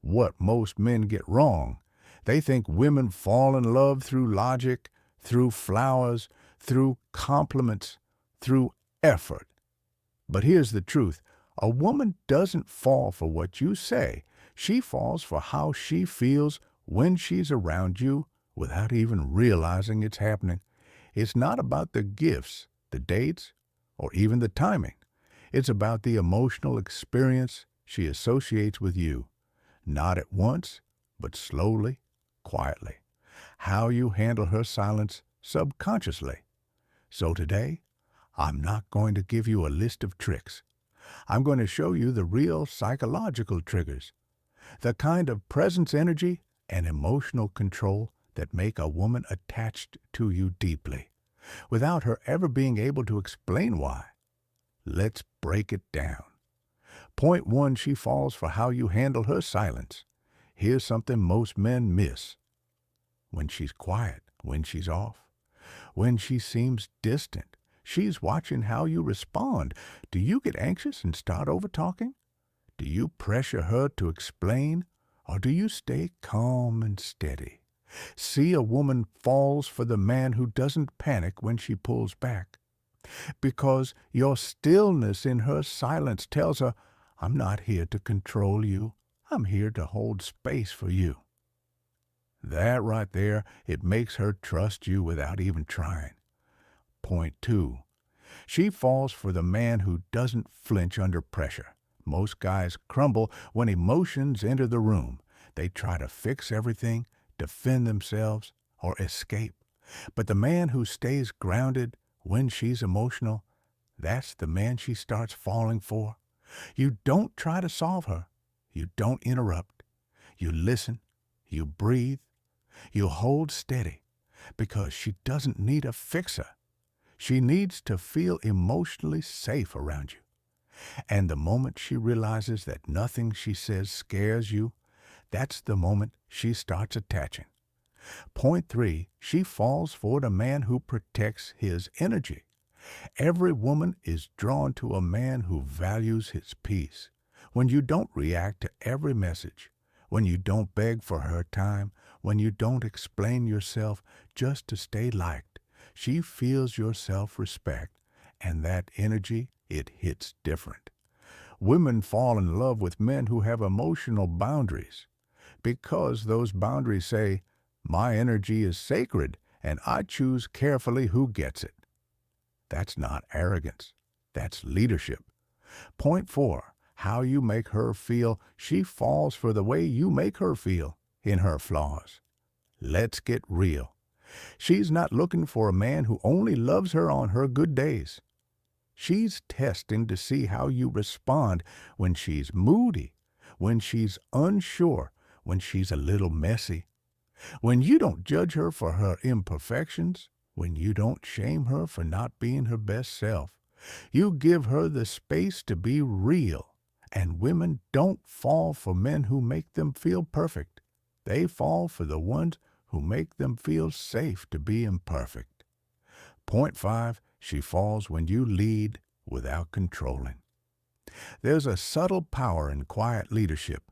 What most men get wrong. They think women fall in love through logic, through flowers, through compliments, through effort. But here's the truth. A woman doesn't fall for what you say. She falls for how she feels when she's around you without even realizing it's happening. It's not about the gifts, the dates, or even the timing. It's about the emotional experience she associates with you. Not at once, but slowly, quietly. How you handle her silence subconsciously. So today, I'm not going to give you a list of tricks. I'm going to show you the real psychological triggers, the kind of presence energy and emotional control that make a woman attached to you deeply, without her ever being able to explain why. Let's break it down. Point one, she falls for how you handle her silence. Here's something most men miss. When she's quiet, when she's off, when she seems distant, she's watching how you respond. Do you get anxious and start over-talking? Do you pressure her to explain, or do you stay calm and steady? See, a woman falls for the man who doesn't panic when she pulls back, because your stillness in her silence tells her, I'm not here to control you. I'm here to hold space for you. That right there, it makes her trust you without even trying. Point two, she falls for the man who doesn't flinch under pressure. Most guys crumble when emotions enter the room. They try to fix everything, defend themselves, or escape. But the man who stays grounded when she's emotional, that's the man she starts falling for. You don't try to solve her. You don't interrupt. You listen. You breathe. You hold steady, because she doesn't need a fixer. She needs to feel emotionally safe around you. And the moment she realizes that nothing she says scares you, that's the moment she starts attaching. Point three, she falls for the man who protects his energy. Every woman is drawn to a man who values his peace. When you don't react to every message, when you don't beg for her time, when you don't explain yourself just to stay liked, she feels your self-respect, and that energy, it hits different. Women fall in love with men who have emotional boundaries, because those boundaries say, my energy is sacred, and I choose carefully who gets it. That's not arrogance. That's leadership. Point four, how you make her feel. She falls for the way you make her feel in her flaws. Let's get real. She's not looking for a man who only loves her on her good days. She's testing to see how you respond when she's moody, when she's unsure, when she's a little messy, when you don't judge her for her imperfections, when you don't shame her for not being her best self. You give her the space to be real. And women don't fall for men who make them feel perfect. They fall for the ones who make them feel safe to be imperfect. Point five, she falls when you lead without controlling. There's a subtle power in quiet leadership.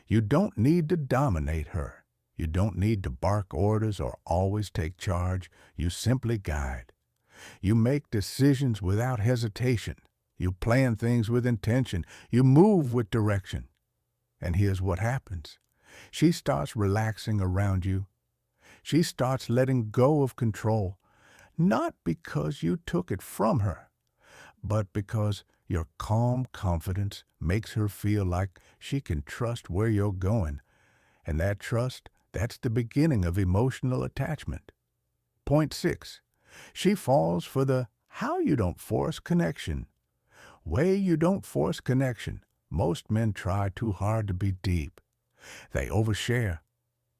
You don't need to dominate her. You don't need to bark orders or always take charge. You simply guide. You make decisions without hesitation. You plan things with intention. You move with direction. And here's what happens. She starts relaxing around you. She starts letting go of control, not because you took it from her, but because your calm confidence makes her feel like she can trust where you're going. And that trust, that's the beginning of emotional attachment. Point six, she falls for the how you don't force connection. Way you don't force connection. Most men try too hard to be deep. They overshare.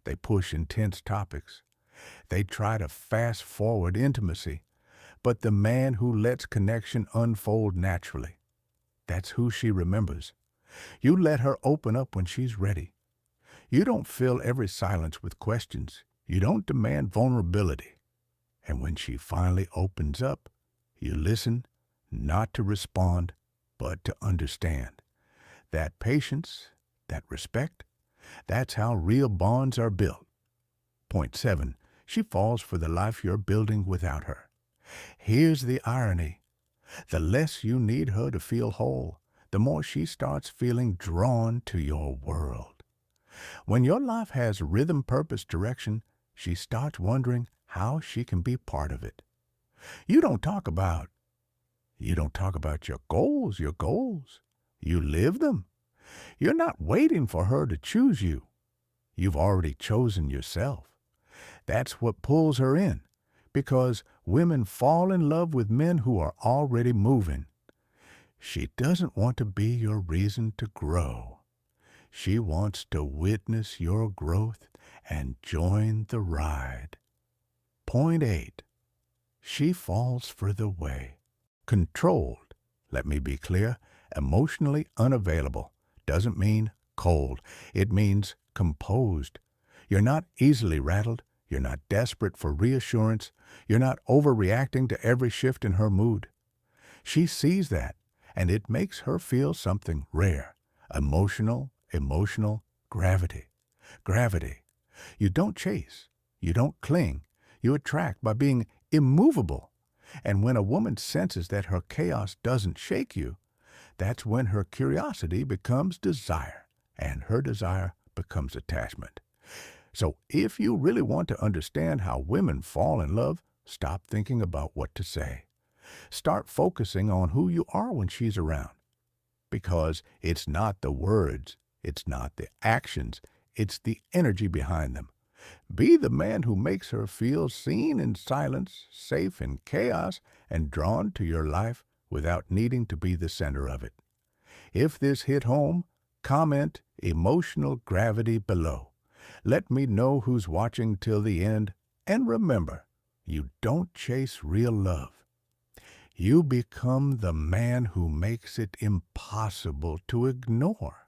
They push intense topics. They try to fast forward intimacy. But the man who lets connection unfold naturally, that's who she remembers. You let her open up when she's ready. You don't fill every silence with questions. You don't demand vulnerability. And when she finally opens up, you listen, not to respond, but to understand. That patience, that respect. That's how real bonds are built. Point 7. She falls for the life you're building without her. Here's the irony. The less you need her to feel whole, the more she starts feeling drawn to your world. When your life has rhythm, purpose, direction, she starts wondering how she can be part of it. You don't talk about your goals. You live them. You're not waiting for her to choose you. You've already chosen yourself. That's what pulls her in, because women fall in love with men who are already moving. She doesn't want to be your reason to grow. She wants to witness your growth and join the ride. Point 8. She falls for the way. Controlled, let me be clear, emotionally unavailable doesn't mean cold. It means composed. You're not easily rattled. You're not desperate for reassurance. You're not overreacting to every shift in her mood. She sees that, and it makes her feel something rare. Emotional gravity. Gravity. You don't chase. You don't cling. You attract by being immovable. And when a woman senses that her chaos doesn't shake you, that's when her curiosity becomes desire, and her desire becomes attachment. So if you really want to understand how women fall in love, stop thinking about what to say. Start focusing on who you are when she's around. Because it's not the words, it's not the actions, it's the energy behind them. Be the man who makes her feel seen in silence, safe in chaos, and drawn to your life without needing to be the center of it. If this hit home, comment emotional gravity below. Let me know who's watching till the end, and remember, you don't chase real love. You become the man who makes it impossible to ignore.